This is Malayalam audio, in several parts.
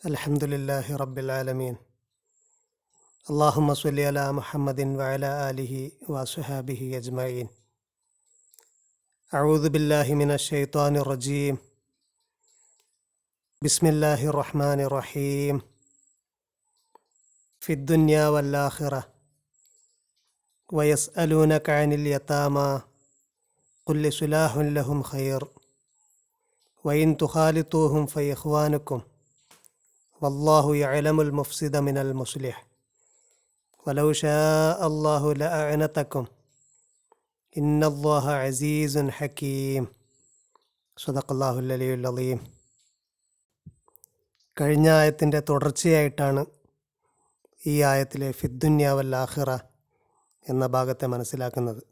Alhamdulillahi Rabbil Alameen. Allahumma salli ala Muhammadin wa ala alihi wa sahabihi ajma'in. A'udhu billahi minash shaitanir rajim. Bismillahir rahmanir rahim. Fid dunya wal akhirah. Wa yas'alunaka 'anil yatama. Qul islahun lahum khair. Wa in tukhalituhum fa ikhwanukum. والله يعلم المفسد من المصلح ولو شاء الله لأعنتكم إن الله عزيز حكيم صدق الله العلي العظيم. കഴിഞ്ഞ ആയത്തിൻ്റെ തുടർച്ചയായിട്ടാണ് ഈ ആയത്തിലെ ഫിദ്ദുന്യ വൽ ആഖിറ എന്ന ഭാഗത്തെ മനസ്സിലാക്കുന്നത്.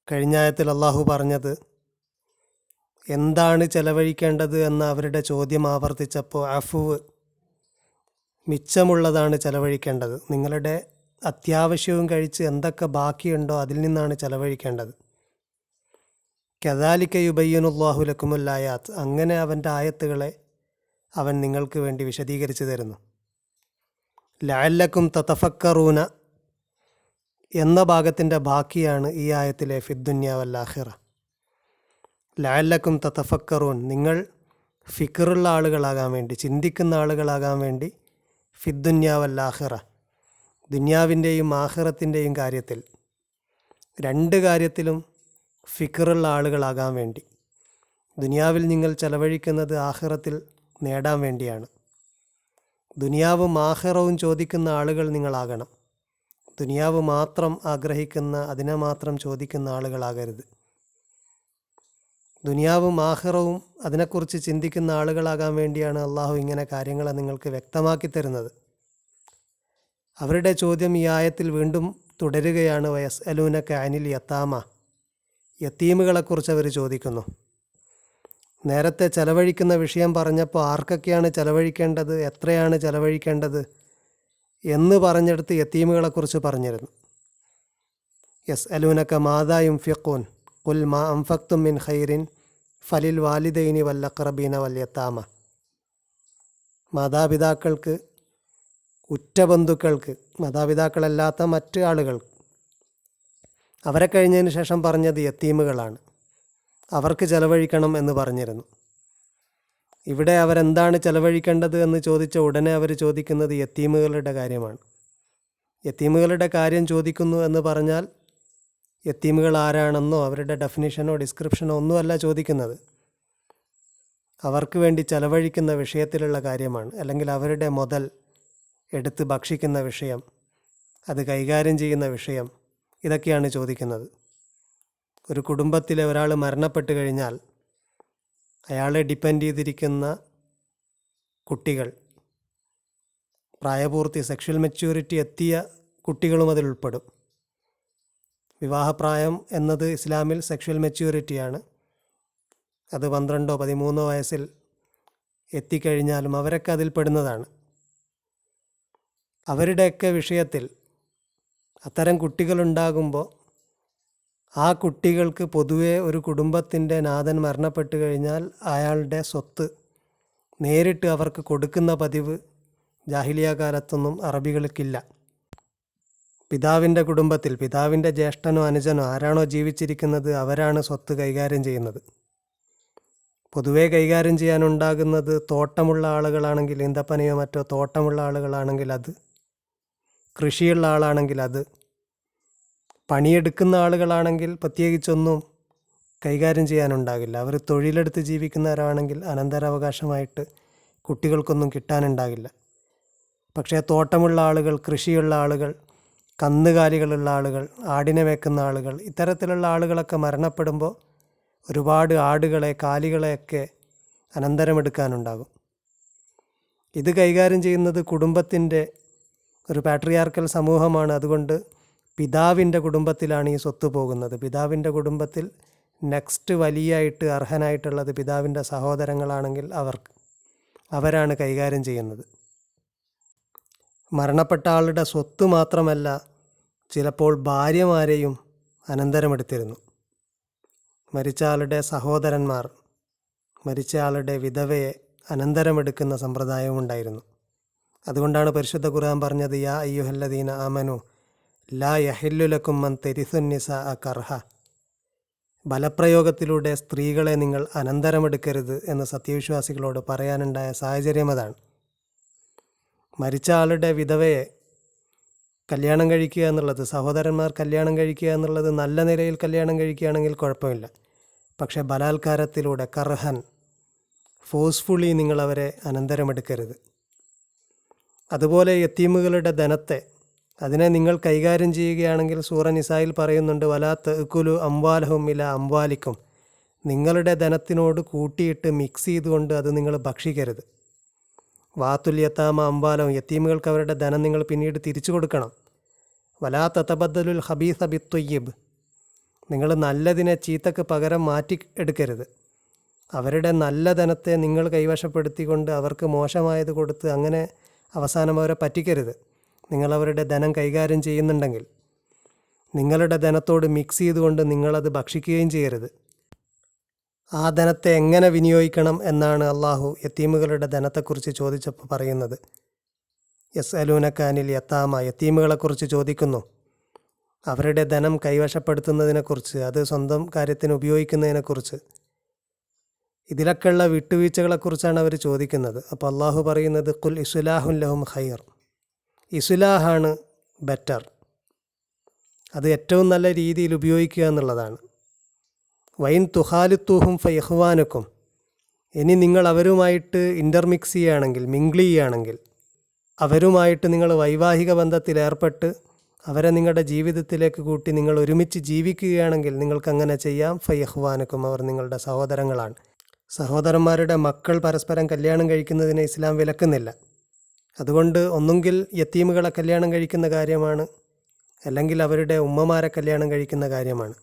കഴിഞ്ഞ ആയത്തിൽ അള്ളാഹു പറഞ്ഞത് എന്താണ് ചെലവഴിക്കേണ്ടത് എന്ന അവരുടെ ചോദ്യം ആവർത്തിച്ചപ്പോൾ അഫുവ്, മിച്ചമുള്ളതാണ് ചെലവഴിക്കേണ്ടത്, നിങ്ങളുടെ അത്യാവശ്യവും കഴിച്ച് എന്തൊക്കെ ബാക്കിയുണ്ടോ അതിൽ നിന്നാണ് ചെലവഴിക്കേണ്ടത്. കദാലിക യുബയ്യിനുല്ലാഹു ലക്കുമുൽ ആയാത്ത്, അങ്ങനെ അവൻ്റെ ആയത്തുകളെ അവൻ നിങ്ങൾക്ക് വേണ്ടി വിശദീകരിച്ചു തരുന്നു. ലഅല്ലക്കും തതഫക്കറൂന എന്ന ഭാഗത്തിൻ്റെ ബാക്കിയാണ് ഈ ആയത്തിലെ ഫിദ്ദുന്യ വൽ ആഖിറ. ലഅല്ലക്കും തതഫക്കറൂൻ, നിങ്ങൾ ഫിക്റുള്ള ആളുകളാകാൻ വേണ്ടി, ചിന്തിക്കുന്ന ആളുകളാകാൻ വേണ്ടി, ഫിദ്ദുന്യ വൽ ആഖിറ, ദുന്യാവിൻ്റെയും ആഖിറത്തിൻ്റെയും കാര്യത്തിൽ, രണ്ട് കാര്യത്തിലും ഫിക്റുള്ള ആളുകളാകാൻ വേണ്ടി. ദുനിയാവിൽ നിങ്ങൾ ചെലവഴിക്കുന്നത് ആഖിറത്തിൽ നേടാൻ വേണ്ടിയാണ്. ദുനിയാവും ആഖിറവും ചോദിക്കുന്ന ആളുകൾ നിങ്ങളാകണം. ദുനിയാവ് മാത്രം ആഗ്രഹിക്കുന്ന, അതിനെ മാത്രം ചോദിക്കുന്ന ആളുകളാകരുത്. ദുനിയാവും ആഖിറവും അതിനെക്കുറിച്ച് ചിന്തിക്കുന്ന ആളുകളാകാൻ വേണ്ടിയാണ് അള്ളാഹു ഇങ്ങനെ കാര്യങ്ങളെ നിങ്ങൾക്ക് വ്യക്തമാക്കി തരുന്നത്. അവരുടെ ചോദ്യം ഈ ആയത്തിൽ വീണ്ടും തുടരുകയാണ്. വയസ്അലൂനക അനിൽ യത്താമ, യത്തീമുകളെക്കുറിച്ച് അവർ ചോദിക്കുന്നു. നേരത്തെ ചെലവഴിക്കുന്ന വിഷയം പറഞ്ഞപ്പോൾ ആർക്കൊക്കെയാണ് ചെലവഴിക്കേണ്ടത്, എത്രയാണ് ചെലവഴിക്കേണ്ടത് എന്ന് പറഞ്ഞെടുത്ത് യത്തീമുകളെക്കുറിച്ച് പറഞ്ഞിരുന്നു. യസ്അലൂനക മാദാ യുൻഫിഖൂൻ ഖുൽ മാ അൻഫഖ്തും മിൻ ഖൈറിൻ ഫലിൽ വാലിദൈനി വൽ അഖ്റബീന വൽ യത്താമ. മാതാപിതാക്കൾക്ക്, ഉറ്റ ബന്ധുക്കൾക്ക്, മാതാപിതാക്കളല്ലാത്ത മറ്റ് ആളുകൾ, അവരെ കഴിഞ്ഞതിന് ശേഷം പറഞ്ഞത് യത്തീമുകളാണ്, അവർക്ക് ചെലവഴിക്കണം എന്ന് പറഞ്ഞിരുന്നു. ഇവിടെ അവരെന്താണ് ചെലവഴിക്കേണ്ടത് എന്ന് ചോദിച്ച ഉടനെ അവർ ചോദിക്കുന്നത് യത്തീമുകളുടെ കാര്യമാണ്. യത്തീമുകളുടെ കാര്യം ചോദിക്കുന്നു എന്ന് പറഞ്ഞാൽ യത്തീമുകൾ ആരാണെന്നോ അവരുടെ ഡെഫിനിഷനോ ഡിസ്ക്രിപ്ഷനോ ഒന്നുമല്ല ചോദിക്കുന്നത്. അവർക്ക് വേണ്ടി ചെലവഴിക്കുന്ന വിഷയത്തിലുള്ള കാര്യമാണ്, അല്ലെങ്കിൽ അവരുടെ മുതൽ എടുത്ത് ഭക്ഷിക്കുന്ന വിഷയം, അത് കൈകാര്യം ചെയ്യുന്ന വിഷയം, ഇതൊക്കെയാണ് ചോദിക്കുന്നത്. ഒരു കുടുംബത്തിലെ ഒരാൾ മരണപ്പെട്ട് കഴിഞ്ഞാൽ അയാളെ ഡിപ്പെൻഡ് ചെയ്തിരിക്കുന്ന കുട്ടികൾ, പ്രായപൂർത്തി സെക്ഷൽ മെച്യൂരിറ്റി എത്തിയ കുട്ടികളും അതിൽ ഉൾപ്പെടും. വിവാഹപ്രായം എന്നത് ഇസ്ലാമിൽ സെക്ഷൽ മെച്യൂരിറ്റിയാണ്. അത് 12-13 വയസ്സിൽ എത്തിക്കഴിഞ്ഞാലും അവരൊക്കെ അതിൽ പെടുന്നതാണ്. അവരുടെയൊക്കെ വിഷയത്തിൽ അത്തരം കുട്ടികളുണ്ടാകുമ്പോൾ ആ കുട്ടികൾക്ക് പൊതുവെ ഒരു കുടുംബത്തിൻ്റെ നാഥൻ മരണപ്പെട്ട് കഴിഞ്ഞാൽ അയാളുടെ സ്വത്ത് നേരിട്ട് അവർക്ക് കൊടുക്കുന്ന പതിവ് ജാഹിലിയ കാലത്തൊന്നും അറബികൾക്കില്ല. പിതാവിൻ്റെ കുടുംബത്തിൽ പിതാവിൻ്റെ ജ്യേഷ്ഠനോ അനുജനോ ആരാണോ ജീവിച്ചിരിക്കുന്നത് അവരാണ് സ്വത്ത് കൈകാര്യം ചെയ്യുന്നത്. പൊതുവെ കൈകാര്യം ചെയ്യാനുണ്ടാകുന്നത് തോട്ടമുള്ള ആളുകളാണെങ്കിൽ, ഈന്തപ്പനയോ മറ്റോ തോട്ടമുള്ള ആളുകളാണെങ്കിൽ അത്, കൃഷിയുള്ള ആളാണെങ്കിൽ അത്, പണിയെടുക്കുന്ന ആളുകളാണെങ്കിൽ പ്രത്യേകിച്ചൊന്നും കൈകാര്യം ചെയ്യാനുണ്ടാകില്ല. അവർ തൊഴിലെടുത്ത് ജീവിക്കുന്നവരാണെങ്കിൽ അനന്തരാവകാശമായിട്ട് കുട്ടികൾക്കൊന്നും കിട്ടാനുണ്ടാകില്ല. പക്ഷേ തോട്ടമുള്ള ആളുകൾ, കൃഷിയുള്ള ആളുകൾ, കന്നുകാലികളുള്ള ആളുകൾ, ആടിനെ മേക്കുന്ന ആളുകൾ, ഇത്തരത്തിലുള്ള ആളുകളൊക്കെ മരണപ്പെടുമ്പോൾ ഒരുപാട് ആടുകളെ, കാലികളെയൊക്കെ അനന്തരമെടുക്കാനുണ്ടാകും. ഇത് കൈകാര്യം ചെയ്യുന്നത് കുടുംബത്തിൻ്റെ ഒരു പാട്രിയാർക്കൽ സമൂഹമാണ്. അതുകൊണ്ട് പിതാവിൻ്റെ കുടുംബത്തിലാണ് ഈ സ്വത്ത് പോകുന്നത്. പിതാവിൻ്റെ കുടുംബത്തിൽ നെക്സ്റ്റ് വലിയായിട്ട് അർഹനായിട്ടുള്ളത് പിതാവിൻ്റെ സഹോദരങ്ങളാണെങ്കിൽ അവരാണ് കൈകാര്യം ചെയ്യുന്നത്. മരണപ്പെട്ട ആളുടെ സ്വത്ത് മാത്രമല്ല, ചിലപ്പോൾ ഭാര്യമാരെയും അനന്തരമെടുത്തിരുന്നു. മരിച്ച ആളുടെ സഹോദരന്മാർ മരിച്ച ആളുടെ വിധവയെ അനന്തരമെടുക്കുന്ന സമ്പ്രദായവും ഉണ്ടായിരുന്നു. അതുകൊണ്ടാണ് പരിശുദ്ധ ഖുർആൻ പറഞ്ഞത്, യാ അയ്യുഹല്ലദീന ആമനു ലാ യഹില്ലു ലക്കും മൻ തെരിസുന്നിസാ കർഹ. ബലപ്രയോഗത്തിലൂടെ സ്ത്രീകളെ നിങ്ങൾ അനന്തരമെടുക്കരുത് എന്ന് സത്യവിശ്വാസികളോട് പറയാനുണ്ടായ സാഹചര്യം അതാണ്. മരിച്ച ആളുടെ വിധവയെ കല്യാണം കഴിക്കുക എന്നുള്ളത്, സഹോദരന്മാർ കല്യാണം കഴിക്കുക എന്നുള്ളത് നല്ല നിലയിൽ കല്യാണം കഴിക്കുകയാണെങ്കിൽ കുഴപ്പമില്ല. പക്ഷേ ബലാത്കാരത്തിലൂടെ, കർഹൻ, ഫോഴ്സ്ഫുള്ളി നിങ്ങളവരെ അനന്തരമെടുക്കരുത്. അതുപോലെ യത്തീമുകളുടെ ധനത്തെ, അതിനെ നിങ്ങൾ കൈകാര്യം ചെയ്യുകയാണെങ്കിൽ സൂറ നിസായിൽ പറയുന്നുണ്ട്, വലാ തഅ്കുലു അംവാലഹും ഇലാ അംവാലിക്കും. നിങ്ങളുടെ ധനത്തിനോട് കൂട്ടിയിട്ട് മിക്സ് ചെയ്തുകൊണ്ട് അത് നിങ്ങൾ ഭക്ഷിക്കരുത്. വാത്തുൽ യത്താമ അംവാലഹും, യത്തീമുകൾക്ക് അവരുടെ ധനം നിങ്ങൾ പിന്നീട് തിരിച്ചു കൊടുക്കണം. വലാ തതബദ്ദലുൽ ഖബീസ ബിത്തൊയ്യിബ്, നിങ്ങൾ നല്ലതിനെ ചീത്തക്ക് പകരം മാറ്റി എടുക്കരുത്. അവരുടെ നല്ല ധനത്തെ നിങ്ങൾ കൈവശപ്പെടുത്തിക്കൊണ്ട് അവർക്ക് മോശമായത് കൊടുത്ത് അങ്ങനെ അവസാനം അവരെ പറ്റിക്കരുത്. നിങ്ങളവരുടെ ധനം കൈകാര്യം ചെയ്യുന്നുണ്ടെങ്കിൽ നിങ്ങളുടെ ധനത്തോട് മിക്സ് ചെയ്തുകൊണ്ട് നിങ്ങളത് ഭക്ഷിക്കുകയും ചെയ്യരുത്. ആ ധനത്തെ എങ്ങനെ വിനിയോഗിക്കണം എന്നാണ് അള്ളാഹു യത്തീമുകളുടെ ധനത്തെക്കുറിച്ച് ചോദിച്ചപ്പോൾ പറയുന്നത്. യസ്അലൂനക അനിൽ യത്താമ, യത്തീമുകളെക്കുറിച്ച് ചോദിക്കുന്നു. അവരുടെ ധനം കൈവശപ്പെടുത്തുന്നതിനെക്കുറിച്ച്, അത് സ്വന്തം കാര്യത്തിന് ഉപയോഗിക്കുന്നതിനെക്കുറിച്ച്, ഇതിലൊക്കെയുള്ള വിട്ടുവീഴ്ചകളെക്കുറിച്ചാണ് അവർ ചോദിക്കുന്നത്. അപ്പോൾ അള്ളാഹു പറയുന്നത്, ഖുൽ ഇസ്ലാഹുൻ ലഹും ഖൈർ, ഇസ്ലാഹാണ് ബെറ്റർ, അത് ഏറ്റവും നല്ല രീതിയിൽ ഉപയോഗിക്കുക എന്നുള്ളതാണ്. വൈൻ തുഹാലിത്തൂഹും ഫയഹ്വാനുക്കും, ഇനി നിങ്ങൾ അവരുമായിട്ട് ഇൻ്റർമിക്സ് ചെയ്യുകയാണെങ്കിൽ, മിങ്കിൾ ചെയ്യുകയാണെങ്കിൽ, അവരുമായിട്ട് നിങ്ങൾ വൈവാഹിക ബന്ധത്തിൽ ഏർപ്പെട്ട് അവരെ നിങ്ങളുടെ ജീവിതത്തിലേക്ക് കൂട്ടി നിങ്ങൾ ഒരുമിച്ച് ജീവിക്കുകയാണെങ്കിൽ നിങ്ങൾക്കങ്ങനെ ചെയ്യാം. ഫയഹ്വാനുക്കും, അവർ നിങ്ങളുടെ സഹോദരങ്ങളാണ്. സഹോദരന്മാരുടെ മക്കൾ പരസ്പരം കല്യാണം കഴിക്കുന്നതിനെ ഇസ്ലാം വിലക്കുന്നില്ല. അതുകൊണ്ട് ഒന്നുകിൽ യത്തീമുകളെ കല്യാണം കഴിക്കുന്ന കാര്യമാണ്, അല്ലെങ്കിൽ അവരുടെ ഉമ്മമാരെ കല്യാണം കഴിക്കുന്ന കാര്യമാണ്.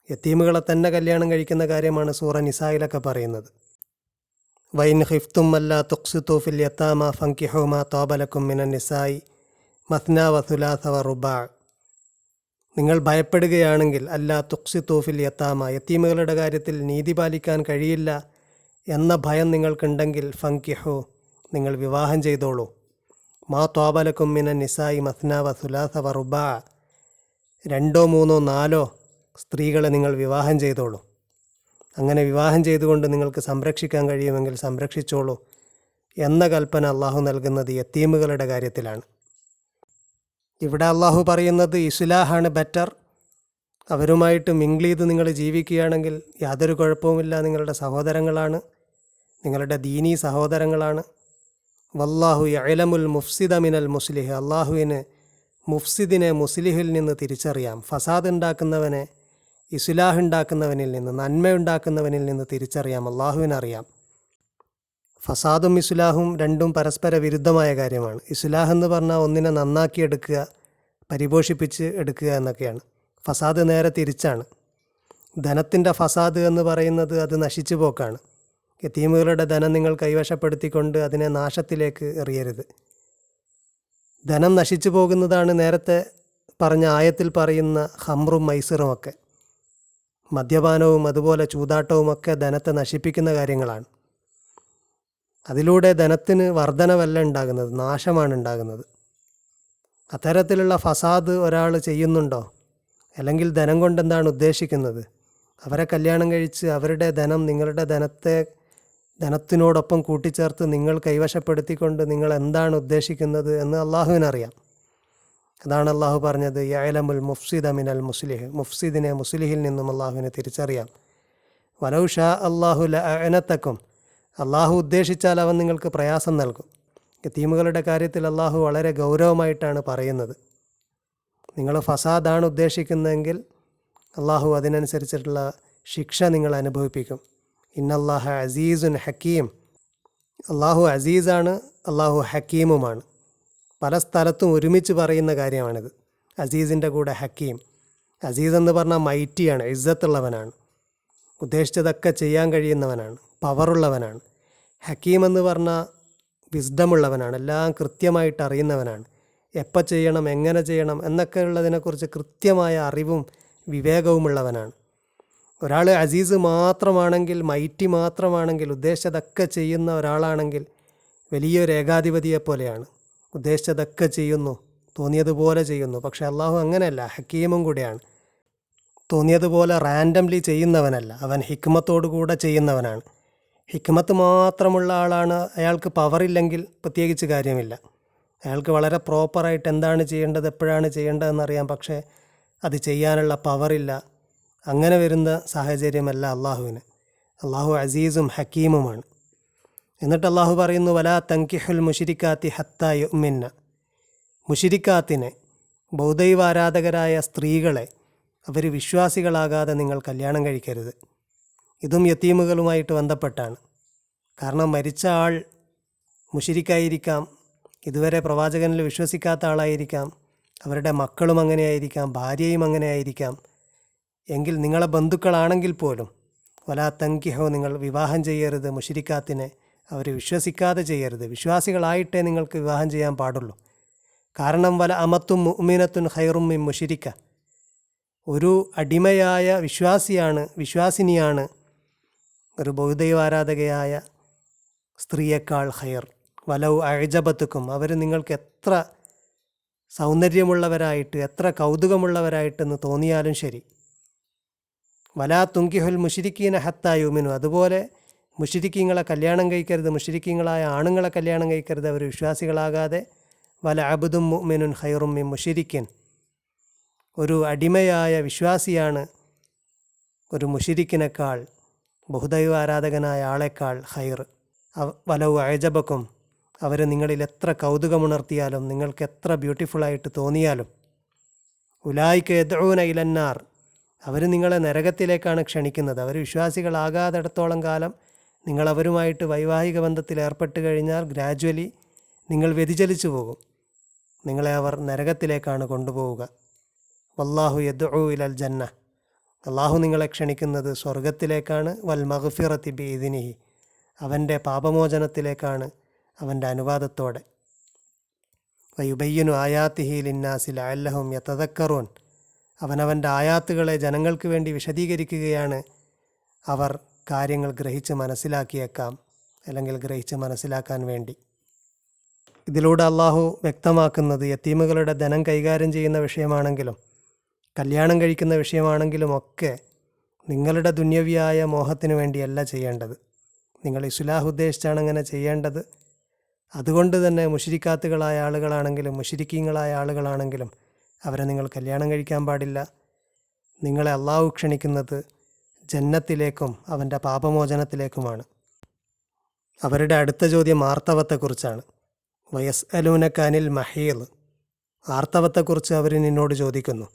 യത്തീമുകളെ തന്നെ കല്യാണം കഴിക്കുന്ന കാര്യമാണ് സൂറ നിസായിലൊക്കെ പറയുന്നത്. വൈൻ ഖിഫ്തും അല്ലാ തുഖ്സിതു ഫിൽ യത്താമ ഫൻകിഹു മാ ത്വാബ ലക്കും മിനൻ നിസായി മസ്ന വസുലാസ വറുബാ. നിങ്ങൾ ഭയപ്പെടുകയാണെങ്കിൽ, അല്ലാ തുഖ്സിതു ഫിൽ യത്താമ, യത്തീമുകളുടെ കാര്യത്തിൽ നീതി പാലിക്കാൻ കഴിയില്ല എന്ന ഭയം നിങ്ങൾക്കുണ്ടെങ്കിൽ, ഫൻകിഹു, നിങ്ങൾ വിവാഹം ചെയ്തോളൂ. മാ ത്വാബ ലക്കും മിനൻ നിസായി മസ്ന വസുലാസ വറുബാ, 2 3 4 സ്ത്രീകളെ നിങ്ങൾ വിവാഹം ചെയ്തോളൂ. അങ്ങനെ വിവാഹം ചെയ്തുകൊണ്ട് നിങ്ങൾക്ക് സംരക്ഷിക്കാൻ കഴിയുമെങ്കിൽ സംരക്ഷിച്ചോളൂ എന്ന കൽപ്പന അള്ളാഹു നൽകുന്നത് യത്തീമുകളുടെ കാര്യത്തിലാണ്. ഇവിടെ അള്ളാഹു പറയുന്നത് ഇസ്ലാഹാണ് ബെറ്റർ. അവരുമായിട്ട് മിങ്കിൾ ചെയ്ത് നിങ്ങൾ ജീവിക്കുകയാണെങ്കിൽ യാതൊരു കുഴപ്പവുമില്ല, നിങ്ങളുടെ സഹോദരങ്ങളാണ്, നിങ്ങളുടെ ദീനീ സഹോദരങ്ങളാണ്. വല്ലാഹു യഅലമുൽ മുഫ്സിദ മിനൽ മുസ്ലിഹ്, അള്ളാഹുവിന് മുഫ്സിദിനെ മുസ്ലിഹിൽ നിന്ന് തിരിച്ചറിയാം. ഫസാദ് ഉണ്ടാക്കുന്നവനെ ഇസ്ലാഹ് ഉണ്ടാക്കുന്നവനിൽ നിന്ന്, നന്മയുണ്ടാക്കുന്നവനിൽ നിന്ന് തിരിച്ചറിയാം. അള്ളാഹുവിനറിയാം. ഫസാദും ഇസ്ലാഹും രണ്ടും പരസ്പര വിരുദ്ധമായ കാര്യമാണ്. ഇസ്ലാഹ് എന്ന് പറഞ്ഞാൽ ഒന്നിനെ നന്നാക്കിയെടുക്കുക, പരിപോഷിപ്പിച്ച് എടുക്കുക എന്നൊക്കെയാണ്. ഫസാദ് നേരെ തിരിച്ചാണ്. ധനത്തിൻ്റെ ഫസാദ് എന്ന് പറയുന്നത് അത് നശിച്ചു പോക്കാണ്. യതീമുകളുടെ ധനം നിങ്ങൾ കൈവശപ്പെടുത്തിക്കൊണ്ട് അതിനെ നാശത്തിലേക്ക് എറിയരുത്. ധനം നശിച്ചു പോകുന്നതാണ് നേരത്തെ പറഞ്ഞ ആയത്തിൽ പറയുന്ന ഹംറും മൈസിറുമൊക്കെ. മദ്യപാനവും അതുപോലെ ചൂതാട്ടവുമൊക്കെ ധനത്തെ നശിപ്പിക്കുന്ന കാര്യങ്ങളാണ്. അതിലൂടെ ധനത്തിന് വർധനവല്ല ഉണ്ടാകുന്നത്, നാശമാണ് ഉണ്ടാകുന്നത്. അത്തരത്തിലുള്ള ഫസാദ് ഒരാൾ ചെയ്യുന്നുണ്ടോ, അല്ലെങ്കിൽ ധനം കൊണ്ടെന്താണ് ഉദ്ദേശിക്കുന്നത്? അവരെ കല്യാണം കഴിച്ച് അവരുടെ ധനം നിങ്ങളുടെ ധനത്തിനോടൊപ്പം കൂട്ടിച്ചേർത്ത് നിങ്ങൾ കൈവശപ്പെടുത്തിക്കൊണ്ട് നിങ്ങൾ എന്താണ് ഉദ്ദേശിക്കുന്നത് എന്ന് അള്ളാഹുവിനറിയാം. അതാണ് അള്ളാഹു പറഞ്ഞത്, യഅലമുൽ മുഫ്സിദ മിനൽ മുസ്ലിഹ്, മുഫ്സിദിനെ മുസ്ലിഹിൽ നിന്നും അള്ളാഹുവിനെ തിരിച്ചറിയാം. വലൗ ഷാ അല്ലാഹു ലഅഅനതക്കും, അള്ളാഹു ഉദ്ദേശിച്ചാൽ അവൻ നിങ്ങൾക്ക് പ്രയാസം നൽകും. യതീമുകളുടെ കാര്യത്തിൽ അള്ളാഹു വളരെ ഗൗരവമായിട്ടാണ് പറയുന്നത്. നിങ്ങൾ ഫസാദാണ് ഉദ്ദേശിക്കുന്നതെങ്കിൽ അള്ളാഹു അതിനനുസരിച്ചിട്ടുള്ള ശിക്ഷ നിങ്ങൾ അനുഭവിപ്പിക്കും. ഇന്നല്ലാഹ അസീസുൻ ഹക്കീം, അള്ളാഹു അസീസാണ്, അള്ളാഹു ഹക്കീമുമാണ്. പല സ്ഥലത്തും ഒരുമിച്ച് പറയുന്ന കാര്യമാണിത്, അസീസിൻ്റെ കൂടെ ഹക്കീം. അസീസ് എന്ന് പറഞ്ഞാൽ മൈറ്റിയാണ്, ഇസ്സത്തുള്ളവനാണ്, ഉദ്ദേശിച്ചതൊക്കെ ചെയ്യാൻ കഴിയുന്നവനാണ്, പവറുള്ളവനാണ്. ഹക്കീം എന്ന് പറഞ്ഞാൽ വിസ്ഡമുള്ളവനാണ്, എല്ലാം കൃത്യമായിട്ട് അറിയുന്നവനാണ്. എപ്പോൾ ചെയ്യണം, എങ്ങനെ ചെയ്യണം എന്നൊക്കെ ഉള്ളതിനെക്കുറിച്ച് കൃത്യമായ അറിവും വിവേകവുമുള്ളവനാണ്. ഒരാൾ അസീസ് മാത്രമാണെങ്കിൽ, മൈറ്റി മാത്രമാണെങ്കിൽ, ഉദ്ദേശിച്ചതൊക്കെ ചെയ്യുന്ന ഒരാളാണെങ്കിൽ വലിയൊരു ഏകാധിപതിയെപ്പോലെയാണ്. ഉദ്ദേശിച്ചതൊക്കെ ചെയ്യുന്നു, തോന്നിയതുപോലെ ചെയ്യുന്നു. പക്ഷെ അള്ളാഹു അങ്ങനെയല്ല, ഹക്കീമും കൂടെയാണ്. തോന്നിയതുപോലെ റാൻഡംലി ചെയ്യുന്നവനല്ല, അവൻ ഹിക്മത്തോടുകൂടെ ചെയ്യുന്നവനാണ്. ഹിക്മത്ത് മാത്രമുള്ള ആളാണ്, അയാൾക്ക് പവറില്ലെങ്കിൽ പ്രത്യേകിച്ച് കാര്യമില്ല. അയാൾക്ക് വളരെ പ്രോപ്പറായിട്ട് എന്താണ് ചെയ്യേണ്ടത്, എപ്പോഴാണ് ചെയ്യേണ്ടതെന്നറിയാം, പക്ഷേ അത് ചെയ്യാനുള്ള പവറില്ല. അങ്ങനെ വരുന്ന സാഹചര്യമല്ല അള്ളാഹുവിന്. അള്ളാഹു അസീസും ഹക്കീമുമാണ്. എന്നിട്ട് അള്ളാഹു പറയുന്നു, വലാ തൻകിഹുൽ മുശ്രിക്കാത്തി ഹത്താ യുഅ്മിന്ന. മുശ്രിക്കാത്തിനെ, ബൗദ്ധൈവാരാധകരായ സ്ത്രീകളെ, അവർ വിശ്വാസികളാകാതെ നിങ്ങൾ കല്യാണം കഴിക്കരുത്. ഇതും യതീമുകളുമായിട്ട് ബന്ധപ്പെട്ടാണ്. കാരണം മരിച്ച ആൾ മുശ്രിക്കായിരിക്കാം, ഇതുവരെ പ്രവാചകനിൽ വിശ്വസിക്കാത്ത ആളായിരിക്കാം, അവരുടെ മക്കളും അങ്ങനെയായിരിക്കാം, ഭാര്യയും അങ്ങനെയായിരിക്കാം. എങ്കിൽ നിങ്ങളെ ബന്ധുക്കളാണെങ്കിൽ പോലും വലാ തൻകിഹോ, നിങ്ങൾ വിവാഹം ചെയ്യരുത് മുശ്രിക്കാത്തിനെ. അവർ വിശ്വസിക്കാതെ ചെയ്യരുത്. വിശ്വാസികളായിട്ടേ നിങ്ങൾക്ക് വിവാഹം ചെയ്യാൻ പാടുള്ളൂ. കാരണം വല അമത്തും മുഅ്മിനത്തുൻ ഖൈറും മിൻ മുശ്രിക്ക. ഒരു അടിമയായ വിശ്വാസിനിയാണ് ഒരു ബഹുദൈവാരാധകയായ സ്ത്രീയേക്കാൾ ഖൈർ. വലൗ അഅജബത്തുക്കും, അവർ നിങ്ങൾക്ക് എത്ര സൗന്ദര്യമുള്ളവരായിട്ട്, എത്ര കൗതുകമുള്ളവരായിട്ടെന്ന് തോന്നിയാലും ശരി. വലാ തുൻകിഹുൽ മുശ്രിക്കീന ഹത്താ യുമിനു. അതുപോലെ മുശ്രിക്കീങ്ങളെ കല്യാണം കഴിക്കരുത്, മുശ്രിക്കീങ്ങളായ ആണുങ്ങളെ കല്യാണം കഴിക്കരുത്, അവർ വിശ്വാസികളാകാതെ. വല അബ്ദും മുഅ്മിനുൻ ഖൈറും മിൻ മുശ്രിക്കിൻ. ഒരു അടിമയായ വിശ്വാസിയാണ് ഒരു മുശ്രിക്കിനേക്കാൾ, ബഹുദൈവ ആരാധകനായ ആളെക്കാൾ ഖൈർ. വലൗ അഅജബക്കും, അവർ നിങ്ങളിൽ എത്ര കൗതുകമുണർത്തിയാലും, നിങ്ങൾക്ക് എത്ര ബ്യൂട്ടിഫുള്ളായിട്ട് തോന്നിയാലും. ഉലായിക യദ്ഊന ഇലന്നാർ, അവർ നിങ്ങളെ നരകത്തിലേക്കാണ് ക്ഷണിക്കുന്നത്. അവർ വിശ്വാസികളാകാത്തിടത്തോളം കാലം നിങ്ങൾ അവരുമായിട്ട് വൈവാഹിക ബന്ധത്തിൽ ഏർപ്പെട്ട് കഴിഞ്ഞാൽ ഗ്രാജ്വലി നിങ്ങൾ വ്യതിചലിച്ചു പോകും. നിങ്ങളെ അവർ നരകത്തിലേക്കാണ് കൊണ്ടുപോവുക. വല്ലാഹു യദ്ഉ ഇലൽ ജന്ന, അള്ളാഹു നിങ്ങളെ ക്ഷണിക്കുന്നത് സ്വർഗത്തിലേക്കാണ്. വൽ മഗ്ഫിറത്തി ബിഇദ്നിഹി, അവൻ്റെ പാപമോചനത്തിലേക്കാണ്, അവൻ്റെ അനുവാദത്തോടെ. വയുബയ്യിനു ആയാത്തിഹി ലിന്നാസി ലഅല്ലഹും യതദക്കറൂൻ, അവനവൻ്റെ ആയാത്തുകളെ ജനങ്ങൾക്ക് വേണ്ടി വിശദീകരിക്കുകയാണ്. അവർ കാര്യങ്ങൾ ഗ്രഹിച്ച് മനസ്സിലാക്കിയേക്കാം, അല്ലെങ്കിൽ ഗ്രഹിച്ച് മനസ്സിലാക്കാൻ വേണ്ടി. ഇതിലൂടെ അള്ളാഹു വ്യക്തമാക്കുന്നത്, യതീമുകളുടെ ധനം കൈകാര്യം ചെയ്യുന്ന വിഷയമാണെങ്കിലും കല്യാണം കഴിക്കുന്ന വിഷയമാണെങ്കിലും ഒക്കെ നിങ്ങളുടെ ദുന്യവിയായ മോഹത്തിന് വേണ്ടിയല്ല ചെയ്യേണ്ടത്. നിങ്ങൾ ഇസ്ലാഹ് ഉദ്ദേശിച്ചാണ് അങ്ങനെ ചെയ്യേണ്ടത്. അതുകൊണ്ട് തന്നെ മുശ്രിക്കാത്തുകളായ ആളുകളാണെങ്കിലും മുശ്രിക്കീങ്ങളായ ആളുകളാണെങ്കിലും അവരെ നിങ്ങൾ കല്യാണം കഴിക്കാൻ പാടില്ല. നിങ്ങളെ അള്ളാഹു ക്ഷണിക്കുന്നത് ജന്നത്തിലേക്കും അവൻ്റെ പാപമോചനത്തിലേക്കുമാണ്. അവരുടെ അടുത്ത ചോദ്യം ആർത്തവത്തെക്കുറിച്ചാണ്. വയസ്അലൂനക അനിൽ മഹീൽ, ആർത്തവത്തെക്കുറിച്ച് അവർ നിന്നോട് ചോദിക്കുന്നു.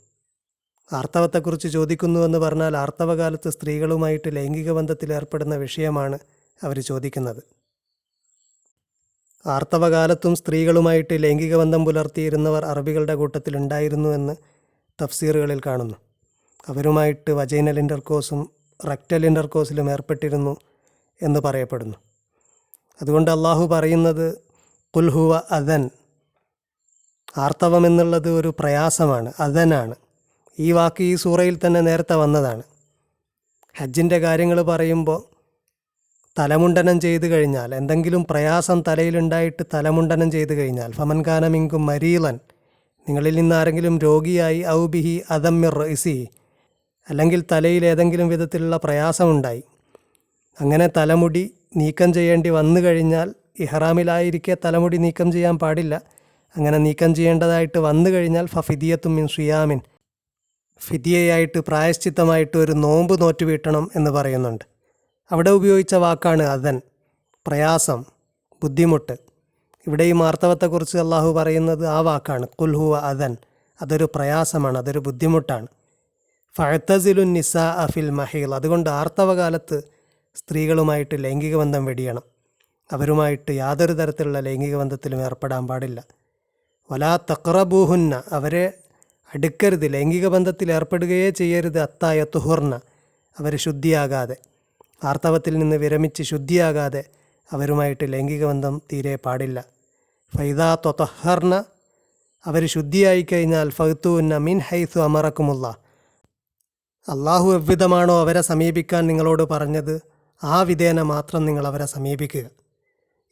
ആർത്തവത്തെക്കുറിച്ച് ചോദിക്കുന്നു എന്ന് പറഞ്ഞാൽ ആർത്തവകാലത്ത് സ്ത്രീകളുമായിട്ട് ലൈംഗിക ബന്ധത്തിൽ ഏർപ്പെടുന്ന വിഷയമാണ് അവർ ചോദിക്കുന്നത്. ആർത്തവകാലത്തും സ്ത്രീകളുമായിട്ട് ലൈംഗിക ബന്ധം പുലർത്തിയിരുന്നവർ അറബികളുടെ കൂട്ടത്തിൽ ഉണ്ടായിരുന്നു എന്ന് തഫ്സീറുകളിൽ കാണുന്നു. അവരുമായിട്ട് വജൈനൽ ഇൻ്റർകോഴ്സും റെക്ടൽ ഇൻ്റർകോഴ്സിലും ഏർപ്പെട്ടിരുന്നു എന്ന് പറയപ്പെടുന്നു. അതുകൊണ്ട് അള്ളാഹു പറയുന്നത് ഖുൽ ഹുവ അദൻ, ആർത്തവം എന്നുള്ളത് ഒരു പ്രയാസമാണ്, അദനാണ്. ഈ വാക്ക് ഈ സൂറയിൽ തന്നെ നേരത്തെ വന്നതാണ്. ഹജ്ജിൻ്റെ കാര്യങ്ങൾ പറയുമ്പോൾ തലമുണ്ടനം ചെയ്തു കഴിഞ്ഞാൽ, എന്തെങ്കിലും പ്രയാസം തലയിലുണ്ടായിട്ട് തലമുണ്ടനം ചെയ്തു കഴിഞ്ഞാൽ, ഫമൻകാന മിൻകും മരീലൻ, നിങ്ങളിൽ നിന്ന് ആരെങ്കിലും രോഗിയായി, ഔ ബിഹി അദമ്മിർ റഇസി, അല്ലെങ്കിൽ തലയിൽ ഏതെങ്കിലും വിധത്തിലുള്ള പ്രയാസമുണ്ടായി, അങ്ങനെ തലമുടി നീക്കം ചെയ്യേണ്ടി വന്നു കഴിഞ്ഞാൽ, ഇഹ്റാമിലായിരിക്കെ തലമുടി നീക്കം ചെയ്യാൻ പാടില്ല. അങ്ങനെ നീക്കം ചെയ്യേണ്ടതായിട്ട് വന്നു കഴിഞ്ഞാൽ ഫഫിദിയത്തും മിൻ സുയാമിൻ, ഫിദിയയായിട്ട് പ്രായശ്ചിത്തമായിട്ട് ഒരു നോമ്പ് നോറ്റുവീട്ടണം എന്ന് പറയുന്നുണ്ട്. അവിടെ ഉപയോഗിച്ച വാക്കാണ് അദൻ, പ്രയാസം, ബുദ്ധിമുട്ട്. ഇവിടെയും ആർത്തവത്തെക്കുറിച്ച് അള്ളാഹു പറയുന്നത് ആ വാക്കാണ്, ഖുൽ ഹുവ അദൻ, അതൊരു പ്രയാസമാണ്, അതൊരു ബുദ്ധിമുട്ടാണ്. ഫഅ്തസിലുൻ നിസാ ഫിൽ മഹീൽ, അതുകൊണ്ട് ആർത്തവകാലത്ത് സ്ത്രീകളുമായിട്ട് ലൈംഗിക ബന്ധം വെടിയണം. അവരുമായിട്ട് യാതൊരു തരത്തിലുള്ള ലൈംഗിക ബന്ധത്തിലും ഏർപ്പെടാൻ പാടില്ല. വലാ തഖ്റബൂഹുന്ന, അവരെ അടുക്കരുത്, ലൈംഗിക ബന്ധത്തിൽ ഏർപ്പെടുകയേ ചെയ്യരുത്. അത്തായ തുഹുർന, അവർ ശുദ്ധിയാകാതെ, ആർത്തവത്തിൽ നിന്ന് വിരമിച്ച് ശുദ്ധിയാകാതെ അവരുമായിട്ട് ലൈംഗിക ബന്ധം തീരെ പാടില്ല. ഫൈദാ ത്വതഹർന, അവർ ശുദ്ധിയായി കഴിഞ്ഞാൽ ഫഗ്തൂന്ന മിൻ ഹൈസു അമറക്കുമുള്ള, അള്ളാഹു എவ்விதമാണോ അവരെ സമീപിക്കാൻ നിങ്ങളോട് പറഞ്ഞത് ആ വിധേന മാത്രം നിങ്ങൾ അവരെ സമീപിക്കുക.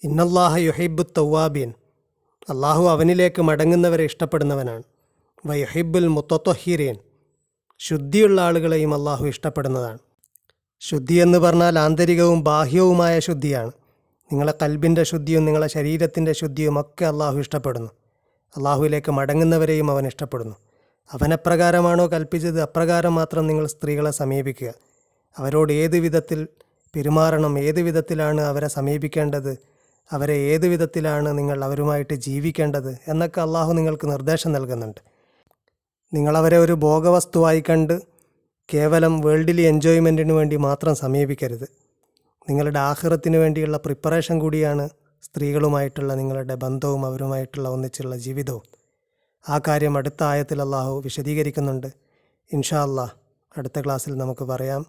ഇന്നല്ലാഹ യുഹിബ്ബു തൗവാബീൻ, അള്ളാഹു അവനിലേക്ക് മടങ്ങുന്നവരെ ഇഷ്ടപ്പെടുന്നവനാണ്. വയുഹിബ്ബുൽ മുത്തത്വഹീരീൻ, ശുദ്ധിയുള്ള ആളുകളെയും അള്ളാഹു ഇഷ്ടപ്പെടുന്നതാണ്. ശുദ്ധി എന്ന് പറഞ്ഞാൽ ആന്തരികവും ബാഹ്യവുമായ ശുദ്ധിയാണ്. നിങ്ങളെ കൽബിൻ്റെ ശുദ്ധിയും നിങ്ങളെ ശരീരത്തിൻ്റെ ശുദ്ധിയും ഒക്കെ അള്ളാഹു ഇഷ്ടപ്പെടുന്നു. അള്ളാഹുവിലേക്ക് മടങ്ങുന്നവരെയും അവൻ ഇഷ്ടപ്പെടുന്നു. അവനെപ്രകാരമാണോ കൽപ്പിച്ചത് അപ്രകാരം മാത്രം നിങ്ങൾ സ്ത്രീകളെ സമീപിക്കുക. അവരോട് ഏത് വിധത്തിൽ പെരുമാറണം, ഏത് വിധത്തിലാണ് അവരെ സമീപിക്കേണ്ടത്, അവരെ ഏത് വിധത്തിലാണ് നിങ്ങൾ അവരുമായിട്ട് ജീവിക്കേണ്ടത് എന്നൊക്കെ അള്ളാഹു നിങ്ങൾക്ക് നിർദ്ദേശം നൽകുന്നുണ്ട്. നിങ്ങളവരെ ഒരു ഭോഗവസ്തുവായി കണ്ട് കേവലം വേൾഡിലി എൻജോയ്മെൻറ്റിന് വേണ്ടി മാത്രം സമീപിക്കരുത്. നിങ്ങളുടെ ആഖിറത്തിന് വേണ്ടിയുള്ള പ്രിപ്പറേഷൻ കൂടിയാണ് സ്ത്രീകളുമായിട്ടുള്ള നിങ്ങളുടെ ബന്ധവും അവരുമായിട്ടുള്ള ഒന്നിച്ചുള്ള ജീവിതവും. ആ കാര്യം അടുത്ത ആയത്തിൽ അള്ളാഹു വിശദീകരിക്കുന്നുണ്ട്. ഇൻഷാ അല്ലാഹ് അടുത്ത ക്ലാസ്സിൽ നമുക്ക് പറയാം.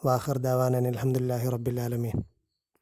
വാഖിർ ദഅവാന അൽഹംദുലില്ലാഹി റബ്ബിൽ ആലമീൻ.